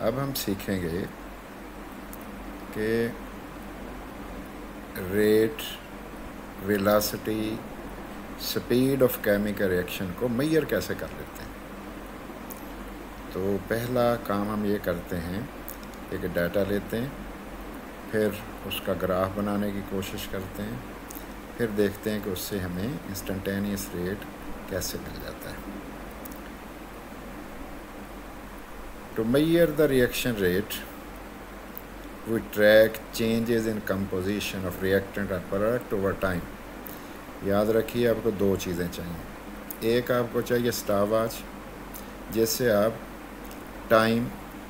अब हम सीखेंगे कि rate, velocity, speed of chemical reaction को मेजर कैसे कर लेते हैं। तो पहला काम हम ये करते हैं, एक डाटा लेते हैं, फिर उसका ग्राफ बनाने की कोशिश करते हैं, फिर देखते हैं कि उससे हमें इंस्टेंटेनियस रेट कैसे मिल जाता है। To measure the reaction rate we track changes in composition of reactant and product over time. याद रखिए, आपको दो चीज़ें चाहिए। एक आपको चाहिए स्टॉपवॉच, जिससे आप टाइम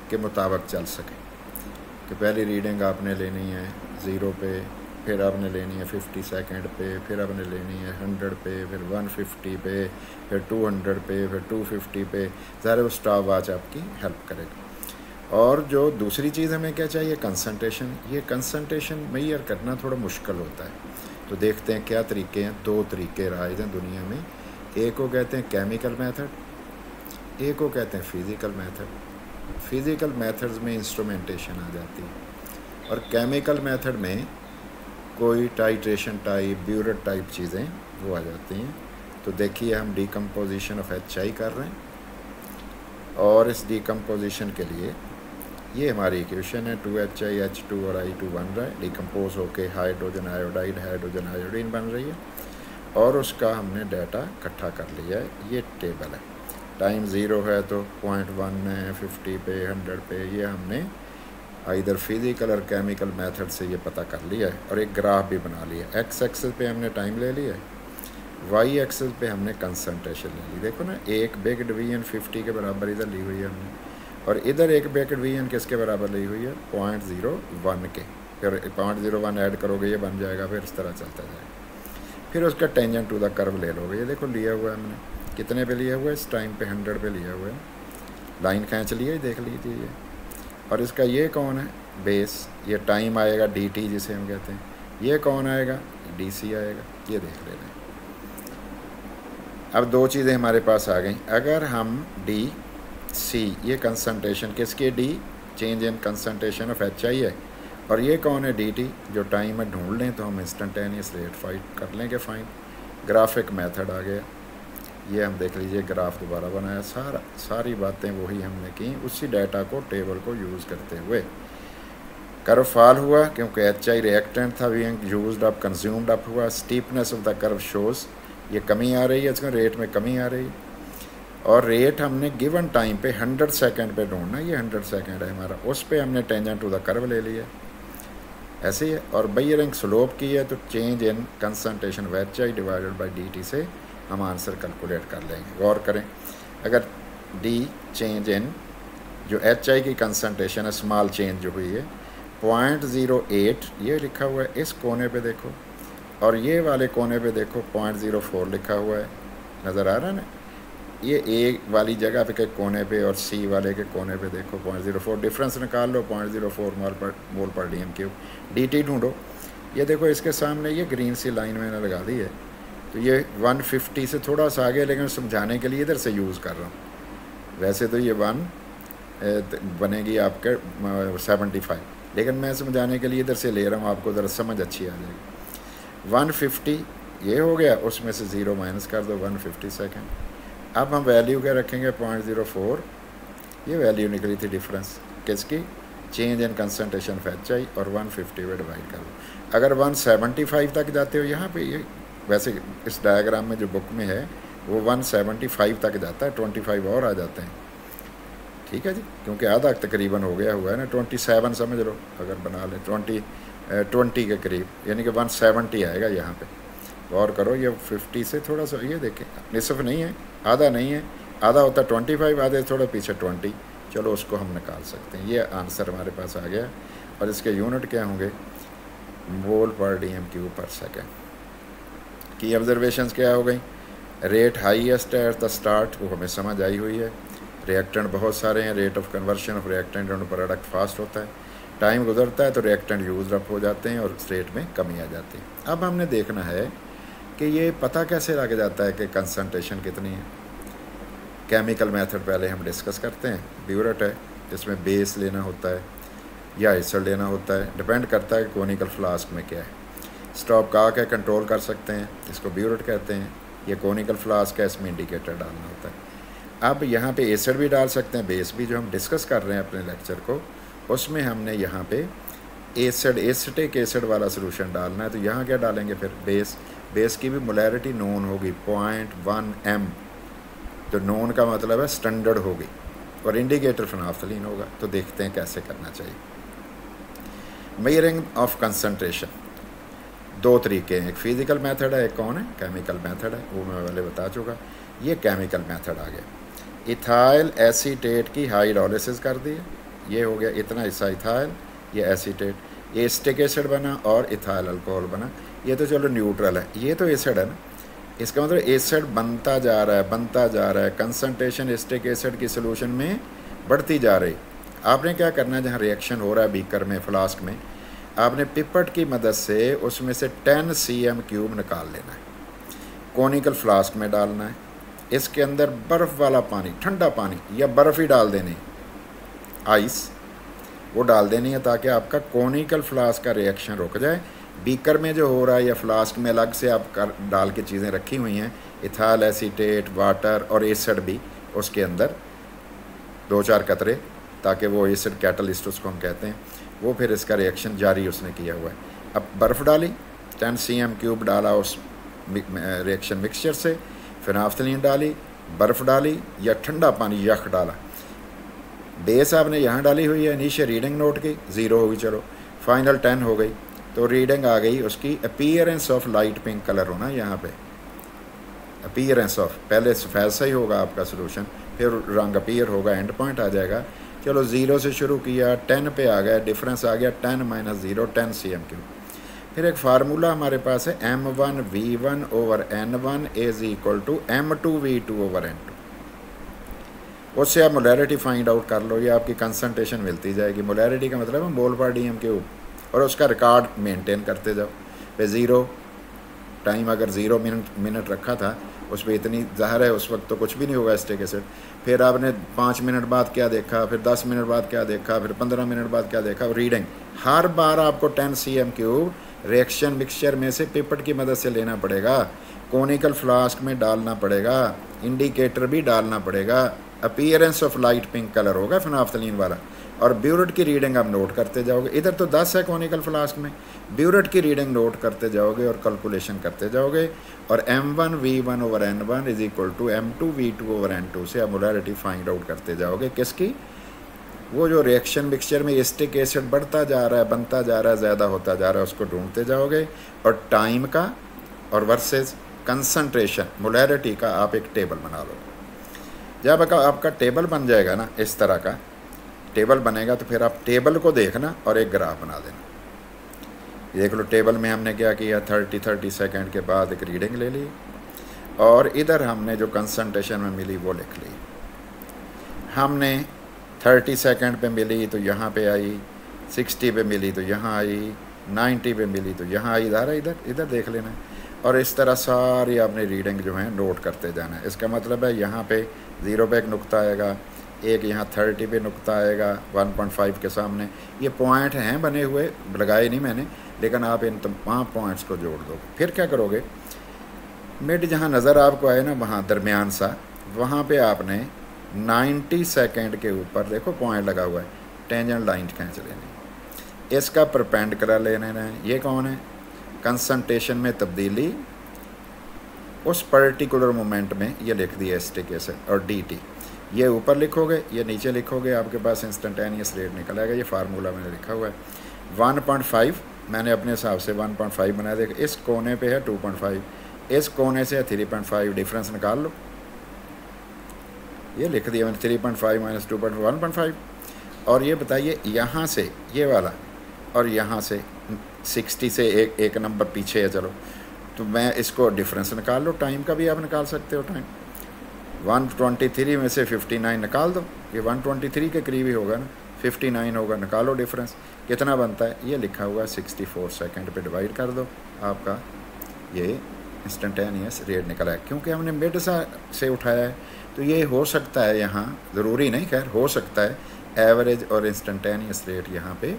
के मुताबिक चल सकें कि पहली रीडिंग आपने लेनी है 0 पे, फिर आपने लेनी है 50 सेकंड पे, फिर आपने लेनी है 100 पे, फिर 150 पे, फिर 200 पे, फिर 250 पे। ज़ाहिर वो स्टॉप वॉच आपकी हेल्प करेगा। और जो दूसरी चीज़ हमें क्या चाहिए, कंसंट्रेशन। ये कंसंट्रेशन मेजर करना थोड़ा मुश्किल होता है। तो देखते हैं क्या तरीके हैं। दो तरीके राइज हैं दुनिया में। एक को कहते हैं केमिकल मेथड, एक को कहते हैं फिज़िकल मेथड। फिज़िकल मेथड्स में इंस्ट्रूमेंटेशन आ जाती है, और केमिकल मेथड में कोई टाइट्रेशन टाइप, ब्यूरेट टाइप चीज़ें वो आ जाती हैं। तो देखिए, हम डिकम्पोजिशन ऑफ HI कर रहे हैं, और इस डिकम्पोजिशन के लिए ये हमारी इक्वेशन है 2HiH2 और I2 बन रहा है। डिकम्पोज होके हाइड्रोजन आयोडाइड, हाइड्रोजन आयोडीन बन रही है, और उसका हमने डाटा इकट्ठा कर लिया है। ये टेबल है। टाइम 0 है तो 0.1 है, 50 पे, 100 पे। ये हमने इधर फिज़िकल और केमिकल मेथड से ये पता कर लिया है, और एक ग्राफ भी बना लिया। X एक्सिस पे हमने टाइम ले लिया है, Y एक्सिस पे हमने कंसंट्रेशन ले ली। देखो ना, एक बेक डिवीजन 50 के बराबर इधर ली हुई है हमने, और इधर एक बेक डिवीजन किसके बराबर ली हुई है, 0.01 के। फिर 0.01 ऐड करोगे, ये बन जाएगा, फिर इस तरह चलता जाएगा। फिर उसका टेंजेंट टू द कर्व ले लोगे। ये देखो लिया हुआ है हमने, कितने पे लिया हुआ है, इस टाइम पे 100 पे लिया हुआ है। लाइन खींच ली है, देख लीजिए ये। और इसका ये कौन है, बेस। ये टाइम आएगा dt, जिसे हम कहते हैं। ये कौन आएगा, dc आएगा। ये देख ले रहे हैं। अब दो चीज़ें हमारे पास आ गई। अगर हम dc, ये कंसंट्रेशन किसके, d change in concentration of HI है, और ये कौन है, dt, जो टाइम में ढूंढ लें तो हम इंस्टेंटेनियस रेट फाइंड कर लेंगे। फाइंड ग्राफिक मेथड आ गया। ये हम देख लीजिए, ग्राफ दोबारा बनाया। सारी बातें वही हमने की, उसी डाटा को, टेबल को यूज़ करते हुए। कर्व फॉल हुआ क्योंकि HI रिएक्टेंट था, being used up, consumed up हुआ। Steepness of the curve shows, ये कमी आ रही है, इसमें रेट में कमी आ रही है। और रेट हमने गिवन टाइम पे 100 सेकंड पे ढूंढना। ये 100 सेकंड है हमारा, उस पर हमने टेंजेंट टू द कर्व ले लिया, ऐसे ही है। और मेजरिंग स्लोप की है, तो change in concentration of HI divided by dt से हम आंसर कैलकुलेट कर लेंगे। गौर करें, अगर d चेंज इन, जो HI की कंसंट्रेशन है, स्मॉल चेंज जो हुई है, 0.08 ये लिखा हुआ है इस कोने पे देखो, और ये वाले कोने पे देखो 0.04 लिखा हुआ है, नज़र आ रहा है ना। ये A वाली जगह पे के कोने पे और C वाले के कोने पे देखो 0.04, डिफरेंस निकाल लो, 0.04 मोल पर dm3। dt ढूंढो। ये देखो, इसके सामने ये ग्रीन सी लाइन मैंने लगा दी है, तो ये 150 से थोड़ा सा आगे, लेकिन समझाने के लिए इधर से यूज़ कर रहा हूँ। वैसे तो ये 1 बनेगी आपके 75, लेकिन मैं समझाने के लिए इधर से ले रहा हूँ, आपको ज़रा समझ अच्छी आ जाएगी। 150 ये हो गया, उसमें से 0 माइनस कर दो, 150 सेकंड। अब हम वैल्यू क्या रखेंगे, 0.04। ये वैल्यू निकली थी डिफरेंस किसकी, change in concentration of HI, और 150 में डिवाइड कर दो। अगर 175 तक जाते हो यहाँ पे, ये वैसे इस डायग्राम में जो बुक में है वो 175 तक जाता है, 25 और आ जाते हैं। ठीक है जी, क्योंकि आधा तकरीबन हो गया हुआ है ना, 27 समझ लो, अगर बना ले 20 के करीब, यानी कि 170 आएगा यहाँ पे। गौर करो, ये 50 से थोड़ा सा, ये देखें, निसफ नहीं है, आधा नहीं है, आधा होता 25, आधे थोड़ा पीछे 20। चलो उसको हम निकाल सकते हैं। ये आंसर हमारे पास आ गया, और इसके यूनिट क्या होंगे, मोल पर dm³ पर सेकेंड। की ऑब्जर्वेशंस क्या हो गई, रेट हाईएस्ट है एट द स्टार्ट, वो हमें समझ आई हुई है। रिएक्टेंट बहुत सारे हैं, rate of conversion of reactant and product fast होता है। टाइम गुजरता है तो रिएक्टेंट यूज अप हो जाते हैं और रेट में कमी आ जाती है। अब हमने देखना है कि ये पता कैसे लग जाता है कि कंसंट्रेशन कितनी है। केमिकल मेथड पहले हम डिस्कस करते हैं। ब्यूरेट है, इसमें बेस लेना होता है या एसिड लेना होता है, डिपेंड करता है कि कोनिकल फ्लास्क में क्या है। स्टॉप कॉक है, कंट्रोल कर सकते हैं, इसको ब्यूरेट कहते हैं। ये कोनिकल फ्लास्क है, इसमें इंडिकेटर डालना होता है। अब यहाँ पे एसिड भी डाल सकते हैं, बेस भी, जो हम डिस्कस कर रहे हैं अपने लेक्चर को, उसमें हमने यहाँ पे एसिड, एसिटिक एसिड वाला सोल्यूशन डालना है। तो यहाँ क्या डालेंगे फिर, बेस की भी मोलैरिटी नोन होगी 0.1 m, तो नोन का मतलब है स्टैंडर्ड होगी, और इंडिकेटर फिनाफ्थलीन होगा। तो देखते हैं कैसे करना चाहिए। मेजरिंग ऑफ कंसनट्रेशन, दो तरीके हैं, एक फिज़िकल मेथड है, एक कौन है, केमिकल मेथड है, वो मैं पहले बता चुका। ये केमिकल मेथड आ गया। इथाइल एसीटेट की हाइड्रोलिसिस कर दी, ये हो गया इतना हिस्सा इथाइल, ये एसीटेट, ये एसिटिक एसिड बना और इथाइल अल्कोहल बना। ये तो चलो न्यूट्रल है, ये तो एसिड है ना, इसका मतलब एसिड बनता जा रहा है, बनता जा रहा है, कंसनट्रेशन एसिटिक एसिड की सोल्यूशन में बढ़ती जा रही। आपने क्या करना है, जहाँ रिएक्शन हो रहा है बीकर में, फ्लास्क में, आपने पिपट की मदद से उसमें से 10 cm³ निकाल लेना है, कोनिकल फ्लास्क में डालना है। इसके अंदर बर्फ़ वाला पानी, ठंडा पानी या बर्फ़ ही डाल देनी, आइस वो डाल देनी है, ताकि आपका कोनिकल फ्लास्क का रिएक्शन रुक जाए। बीकर में जो हो रहा है या फ्लास्क में अलग से आप डाल के चीज़ें रखी हुई हैं, इथाइल एसीटेट, वाटर और एसिड भी उसके अंदर 2-4 कतरे, ताकि वो एसिड कैटलिस्ट उसको हम कहते हैं, वो फिर इसका रिएक्शन जारी उसने किया हुआ है। अब बर्फ़ डाली, 10 cm³ डाला उस रिएक्शन मिक्सचर से, फिनाफ्थलीन डाली, बर्फ़ डाली या ठंडा पानी यख डाला, बेस आपने यहाँ डाली हुई है, नीचे रीडिंग नोट की 0 होगी, चलो फाइनल 10 हो गई, तो रीडिंग आ गई उसकी appearance of light pink colour होना यहाँ पे, अपीयरेंस ऑफ, पहले सफ़ेद सा ही होगा आपका सोल्यूशन, फिर रंग अपीयर होगा, एंड पॉइंट आ जाएगा। चलो 0 से शुरू किया, 10 पे आ गया, डिफरेंस आ गया 10 - 0, 10 cm³। फिर एक फार्मूला हमारे पास है, m1v1/n1 = m2v2/n2। उससे आप मोलैरिटी फाइंड आउट कर लो, ये आपकी कंसनट्रेशन मिलती जाएगी। मोलैरिटी का मतलब है मोल पर dm³, और उसका रिकॉर्ड मेंटेन करते जाओ। पे 0 टाइम, अगर 0 मिनट रखा था उस पर इतनी, ज़ाहिर है उस वक्त तो कुछ भी नहीं होगा एसिटिक एसिड। फिर आपने 5 मिनट बाद क्या देखा, फिर 10 मिनट बाद क्या देखा, फिर 15 मिनट बाद क्या देखा, रीडिंग हर बार आपको 10 cm³ रिएक्शन मिक्सचर में से पिपट की मदद से लेना पड़ेगा, कोनिकल फ्लास्क में डालना पड़ेगा, इंडिकेटर भी डालना पड़ेगा, appearance of light pink colour होगा फिनाफ्थलीन वाला, और ब्यूरेट की रीडिंग आप नोट करते जाओगे। इधर तो 10 है कोनिकल फ्लास्क में, ब्यूरेट की रीडिंग नोट करते जाओगे और कैलकुलेशन करते जाओगे, और m1v1/n1 = m2v2/n2 से आप मोलैरिटी फाइंड आउट करते जाओगे। किसकी, वो जो रिएक्शन मिक्सचर में एसिटिक एसिड बढ़ता जा रहा है, बनता जा रहा है, ज़्यादा होता जा रहा है, उसको ढूंढते जाओगे, और टाइम का और वर्सेस कंसनट्रेशन मोलैरिटी का आप एक टेबल बना लो। जब आपका टेबल बन जाएगा ना, इस तरह का टेबल बनेगा, तो फिर आप टेबल को देखना और एक ग्राफ बना देना। देख लो टेबल में हमने क्या किया, 30 सेकंड के बाद एक रीडिंग ले ली, और इधर हमने जो कंसनट्रेशन में मिली वो लिख ली। हमने 30 सेकंड पे मिली तो यहाँ पे आई, 60 पे मिली तो यहाँ आई, 90 पे मिली तो यहाँ आई, इधर देख लेना है। और इस तरह सारी आपने रीडिंग जो है नोट करते जाना है। इसका मतलब है यहाँ पे 0 पे एक नुक्ता आएगा, एक यहाँ 30 पे नुक्ता आएगा 1.5 के सामने। ये पॉइंट हैं बने हुए, लगाए नहीं मैंने, लेकिन आप इन तमाम पॉइंट्स को जोड़ दो। फिर क्या करोगे, मिड जहाँ नज़र आपको आए ना, वहाँ दरमियान सा, वहाँ पे आपने 90 सेकंड के ऊपर देखो पॉइंट लगा हुआ है, टेंजेंट लाइन खींच लेनी, इसका परपेंडिकुलर ले लेना है। ये कौन है, कंसंट्रेशन में तब्दीली उस पर्टिकुलर मोमेंट में, ये लिख दिया एसिटिक एसिड, और dt ये ऊपर लिखोगे, ये नीचे लिखोगे, आपके पास इंस्टेंटेनियस रेट निकल आएगा। ये फार्मूला मैंने लिखा हुआ है। 1.5 मैंने अपने हिसाब से 1.5 बनाया, देखो इस कोने पे है 2.5, इस कोने से है 3.5, डिफरेंस निकाल लो। ये लिख दिया मैंने, 3.5 - 2.5 1.5। और ये बताइए यहाँ से ये वाला और यहाँ से 60 से एक नंबर पीछे है, चलो तो मैं इसको डिफरेंस निकाल लो। टाइम का भी आप निकाल सकते हो, टाइम 123 में से 59 निकाल दो, ये 123 के करीब ही होगा ना, 59 होगा, निकालो डिफरेंस कितना बनता है। ये लिखा हुआ है 64 सेकंड पे डिवाइड कर दो, आपका ये इंस्टेंटेनियस रेट निकला है। क्योंकि हमने मिड से उठाया है तो ये हो सकता है, यहाँ ज़रूरी नहीं, खैर हो सकता है एवरेज और इंस्टेंटेनियस रेट यहाँ पे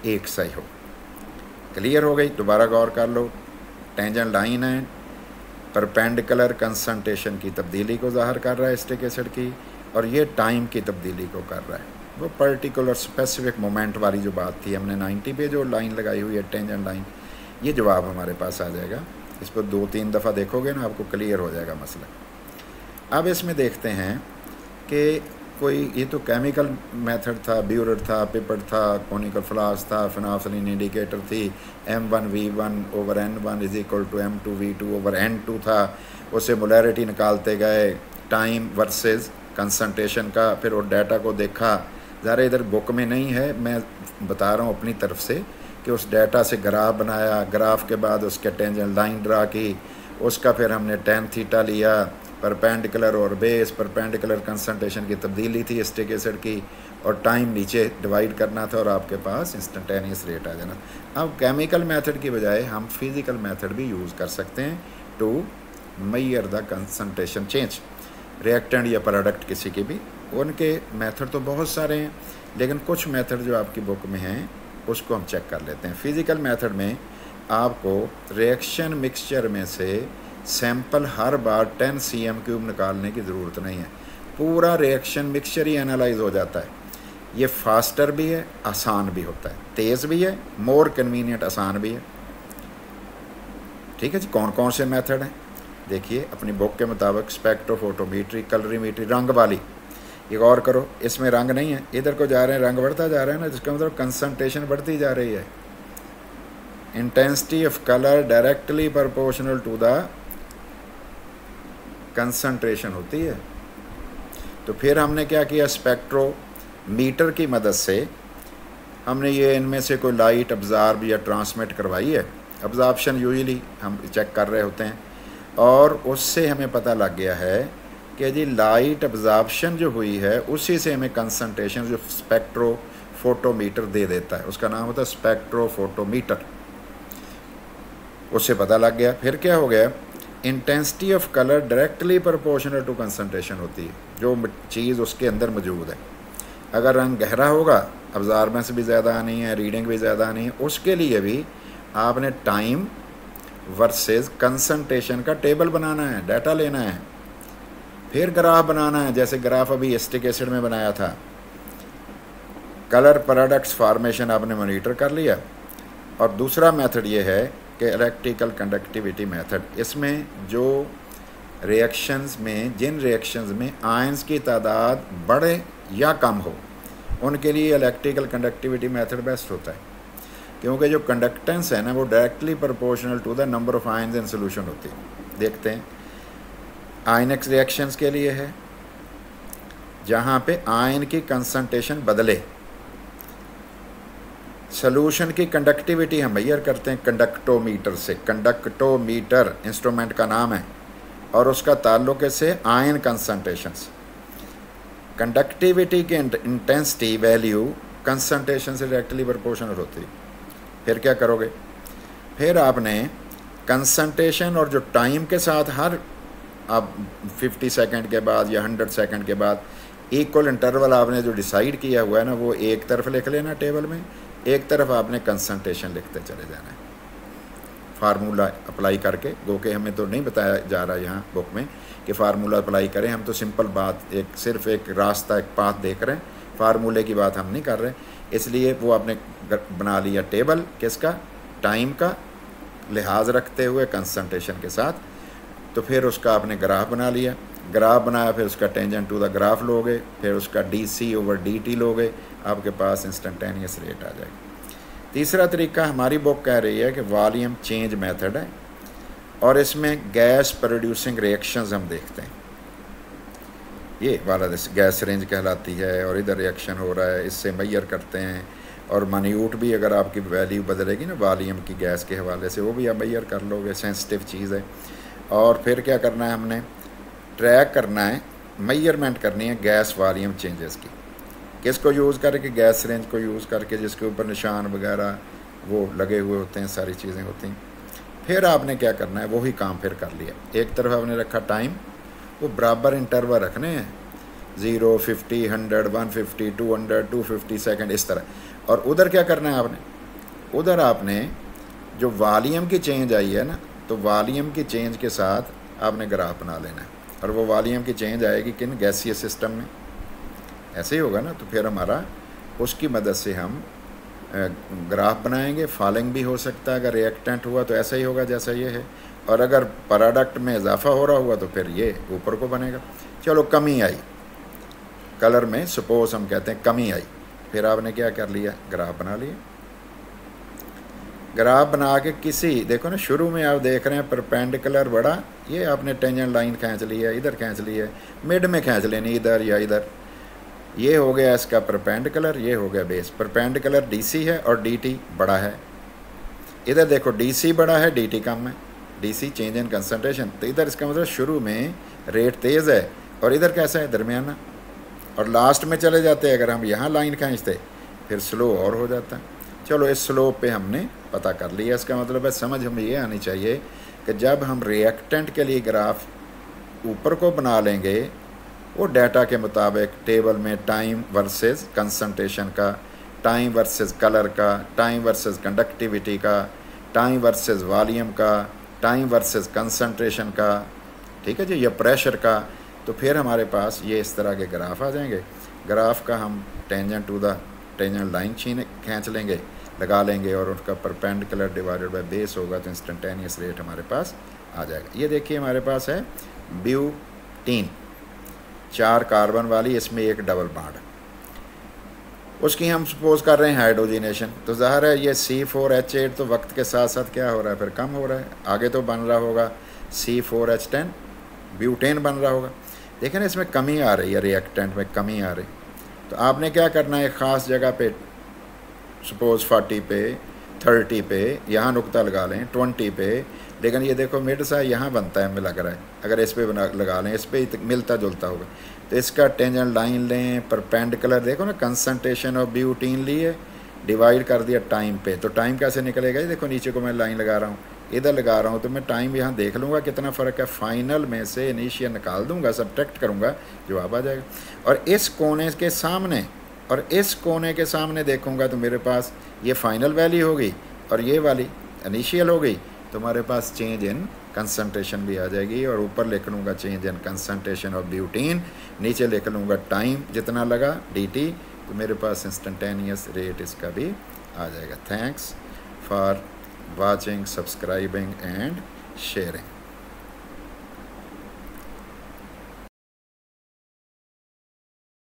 एक सा ही हो। क्लियर हो गई? दोबारा गौर कर लो। टेंजेंट लाइन है, परपेंडिकुलर कंसंट्रेशन की तब्दीली को ज़ाहिर कर रहा है एसिटिक एसिड की, और ये टाइम की तब्दीली को कर रहा है। वो पर्टिकुलर स्पेसिफिक मोमेंट वाली जो बात थी हमने 90 पे जो लाइन लगाई हुई है टेंजेंट लाइन, ये जवाब हमारे पास आ जाएगा। इस पर 2-3 दफ़ा देखोगे ना, आपको क्लियर हो जाएगा मसला। अब इसमें देखते हैं कि कोई ये तो केमिकल मेथड था, ब्यूरर था, पिपट था, कोनिकल फ्लास्क था, फिनाफ्थलीन इंडिकेटर थी, M1V1/N1 = M2V2/N2 था। उससे मोलैरिटी निकालते गए, टाइम वर्सेस कंसंट्रेशन का, फिर वो डाटा को देखा। ज़रा इधर बुक में नहीं है, मैं बता रहा हूँ अपनी तरफ से कि उस डाटा से ग्राफ बनाया, ग्राफ के बाद उसके टेंजेंट लाइन ड्रा की, उसका फिर हमने tan थीटा लिया, परपेंडिकुलर और बेस, परपेंडिकुलर कंसंट्रेशन की तब्दीली थी एसिटिक एसिड की, और टाइम नीचे डिवाइड करना था और आपके पास इंस्टेंटेनियस रेट आ जाना। अब केमिकल मेथड की बजाय हम फिज़िकल मेथड भी यूज़ कर सकते हैं to measure the concentration change. Reactant या प्रोडक्ट किसी के भी, उनके मेथड तो बहुत सारे हैं, लेकिन कुछ मेथड जो आपकी बुक में हैं उसको हम चेक कर लेते हैं। फिज़िकल मेथड में आपको रिएक्शन मिक्सचर में से सैंपल हर बार 10 cm³ निकालने की ज़रूरत नहीं है, पूरा रिएक्शन मिक्सचर ही एनालाइज हो जाता है। ये फास्टर भी है, आसान भी होता है, तेज़ भी है, मोर कन्वीनियंट, आसान भी है। ठीक है जी। कौन कौन से मेथड हैं देखिए अपनी बुक के मुताबिक। स्पेक्ट्रोफोटोमीट्री, कलरीमीट्री, रंग वाली, ये गौर करो, इसमें रंग नहीं है, इधर को जा रहे हैं रंग बढ़ता जा रहा है ना, जिसका मतलब कंसंट्रेशन बढ़ती जा रही है। Intensity of colour directly proportional to the concentration होती है। तो फिर हमने क्या किया, स्पेक्ट्रोमीटर की मदद से हमने ये इनमें से कोई लाइट अब्ज़ॉर्ब या ट्रांसमिट करवाई है। अब्जॉर्प्शन यूजुअली हम चेक कर रहे होते हैं, और उससे हमें पता लग गया है कि जी लाइट अब्जॉर्प्शन जो हुई है उसी से हमें कंसंट्रेशन जो स्पेक्ट्रोफोटोमीटर दे देता है, उसका नाम होता है स्पेक्ट्रोफोटोमीटर। उससे पता लग गया। फिर क्या हो गया, intensity of colour directly proportional to concentration होती है, जो चीज़ उसके अंदर मौजूद है। अगर रंग गहरा होगा, अब्जॉर्बेंस भी ज़्यादा आनी है, रीडिंग भी ज़्यादा आनी है, उसके लिए भी आपने टाइम वर्सेस कंसंट्रेशन का टेबल बनाना है, डाटा लेना है, फिर ग्राफ बनाना है, जैसे ग्राफ अभी एसिटिक एसिड में बनाया था। कलर प्रोडक्ट्स फॉर्मेशन आपने मॉनिटर कर लिया। और दूसरा मेथड ये है कि इलेक्ट्रिकल कंडक्टिविटी मेथड। इसमें जो रिएक्शंस में, जिन रिएक्शंस में आयंस की तादाद बढ़े या कम हो, उनके लिए इलेक्ट्रिकल कंडक्टिविटी मेथड बेस्ट होता है, क्योंकि जो कंडक्टेंस है ना वो directly proportional to the number of ions in solution होती है। देखते हैं, आयनिक्स रिएक्शंस के लिए है जहाँ पे आयन की कंसंट्रेशन बदले। सोल्यूशन की कंडक्टिविटी हम मेजर करते हैं कंडक्टोमीटर से। कंडक्टोमीटर इंस्ट्रूमेंट का नाम है, और उसका ताल्लुक से आयन कंसंट्रेशन से। कंडक्टिविटी की इंटेंसिटी वैल्यू कंसंट्रेशन से डायरेक्टली प्रोपोर्शनल होती है। फिर क्या करोगे, फिर आपने कंसंट्रेशन और जो टाइम के साथ हर अब 50 सेकंड के बाद या 100 सेकंड के बाद इक्वल इंटरवल आपने जो डिसाइड किया हुआ है ना, वो एक तरफ लिख लेना टेबल में, एक तरफ आपने कंसंट्रेशन लिखते चले जाना है फार्मूला अप्लाई करके। गो के हमें तो नहीं बताया जा रहा यहाँ बुक में कि फार्मूला अप्लाई करें, हम तो सिंपल बात सिर्फ एक रास्ता, एक पाथ देख रहे हैं, फार्मूले की बात हम नहीं कर रहे। इसलिए वो आपने बना लिया टेबल, किसका, टाइम का लिहाज रखते हुए कंसंट्रेशन के साथ। तो फिर उसका आपने ग्राफ बना लिया, ग्राफ बनाया, फिर उसका टेंजेंट टू द ग्राफ लोगे, फिर उसका dc/dt लोगे, आपके पास इंस्टेंटेनियस रेट आ जाएगी। तीसरा तरीका हमारी बुक कह रही है कि वॉल्यूम चेंज मेथड है, और इसमें गैस प्रोड्यूसिंग रिएक्शंस हम देखते हैं। ये वाला गैस रेंज कहलाती है, और इधर रिएक्शन हो रहा है, इससे मेजर करते हैं। और मान्यूट भी अगर आपकी वैल्यू बदलेगी ना वॉल्यूम की गैस के हवाले से, वो भी आप मेजर कर लोगे, सेंसिटिव चीज़ है। और फिर क्या करना है, हमने ट्रैक करना है, मेजरमेंट करनी है गैस वॉल्यूम चेंजेस की। किसको यूज़ करके, गैस रेंज को यूज़ करके, जिसके ऊपर निशान वगैरह वो लगे हुए होते हैं, सारी चीज़ें होती हैं। फिर आपने क्या करना है, वही काम फिर कर लिया। एक तरफ आपने रखा टाइम, वो बराबर इंटरवल रखने हैं, 0, 50, 100, 150, 200, 250 सेकंड, इस तरह। और उधर क्या करना है आपने, उधर आपने जो वॉल्यूम की चेंज आई है ना, तो वॉल्यूम की चेंज के साथ आपने ग्राफ बना लेना है। और वो वॉल्यूम की चेंज आएगी किन, गैसीय सिस्टम में, ऐसे ही होगा ना। तो फिर हमारा उसकी मदद से हम ग्राफ बनाएंगे। फॉलिंग भी हो सकता है, अगर रिएक्टेंट हुआ तो ऐसा ही होगा जैसा ये है, और अगर प्रोडक्ट में इजाफा हो रहा हुआ तो फिर ये ऊपर को बनेगा। चलो कमी आई कलर में, सपोज हम कहते हैं कमी आई, फिर आपने क्या कर लिया, ग्राफ बना लिया। ग्राफ बना के किसी, देखो ना शुरू में आप देख रहे हैं परपेंडिकुलर बड़ा, ये आपने टेंजेंट लाइन खींच ली है, इधर खींच ली है, मिड में खींच लेनी इधर या इधर, ये हो गया इसका परपेंडिकुलर, ये हो गया बेस। परपेंडिकुलर डीसी है और डीटी बड़ा है, इधर देखो डीसी बड़ा है, डीटी कम है, डीसी चेंज इन कंसंट्रेशन। तो इधर इसका मतलब शुरू में रेट तेज़ है और इधर कैसा है, दरमियाना, और लास्ट में चले जाते हैं। अगर हम यहाँ लाइन खींचते फिर स्लो और हो जाता। चलो इस स्लोप पे हमने पता कर लिया। इसका मतलब है समझ हमें ये आनी चाहिए कि जब हम रिएक्टेंट के लिए ग्राफ ऊपर को बना लेंगे, वो डाटा के मुताबिक टेबल में टाइम वर्सेस कंसंट्रेशन का, टाइम वर्सेस कलर का, टाइम वर्सेस कंडक्टिविटी का, टाइम वर्सेस वॉल्यूम का, टाइम वर्सेस कंसंट्रेशन का, ठीक है जी, या प्रेशर का, तो फिर हमारे पास ये इस तरह के ग्राफ आ जाएंगे। ग्राफ का हम tangent to the tangent line खींच लेंगे, लगा लेंगे, और उसका परपेंडिकुलर डिवाइडेड बाय बेस होगा, तो इंस्टेंटेनियस रेट हमारे पास आ जाएगा। ये देखिए हमारे पास है ब्यूटीन, 4 कार्बन वाली, इसमें एक डबल बॉन्ड, उसकी हम सपोज कर रहे हैं हाइड्रोजिनेशन। तो ज़ाहिर है ये C4H8 तो वक्त के साथ साथ क्या हो रहा है, फिर कम हो रहा है। आगे तो बन रहा होगा C4H10, ब्यूटेन बन रहा होगा। देखें ना इसमें कमी आ रही है, रिएक्टेंट में कमी आ रही। तो आपने क्या करना है, ख़ास जगह पे सपोज 40 पे, 30 पे यहाँ नुक्ता लगा लें, 20 पे, लेकिन ये देखो मिड सा यहाँ बनता है, हमें लग रहा है। अगर इस पे बना लगा लें, इस पे मिलता जुलता होगा, तो इसका टेंजेंट लाइन लें, परपेंडिकुलर, देखो ना कंसंट्रेशन ऑफ ब्यूटीन लिए, डिवाइड कर दिया टाइम पे, तो टाइम कैसे निकलेगा। ये देखो नीचे को मैं लाइन लगा रहा हूँ, इधर लगा रहा हूँ, तो मैं टाइम यहाँ देख लूँगा कितना फ़र्क है, फाइनल में से इनिशियल निकाल दूँगा, सब्ट्रैक्ट करूँगा, जवाब आ जाएगा। और इस कोने के सामने और इस कोने के सामने देखूँगा तो मेरे पास ये फाइनल वैल्यू होगी और ये वाली इनिशियल हो गई, तो हमारे पास चेंज इन कंसंट्रेशन भी आ जाएगी। और ऊपर लिख लूँगा change in concentration of butene, नीचे लिख लूँगा टाइम जितना लगा dt, तो मेरे पास इंस्टेंटेनियस रेट इसका भी आ जाएगा। Thanks for watching, subscribing and sharing.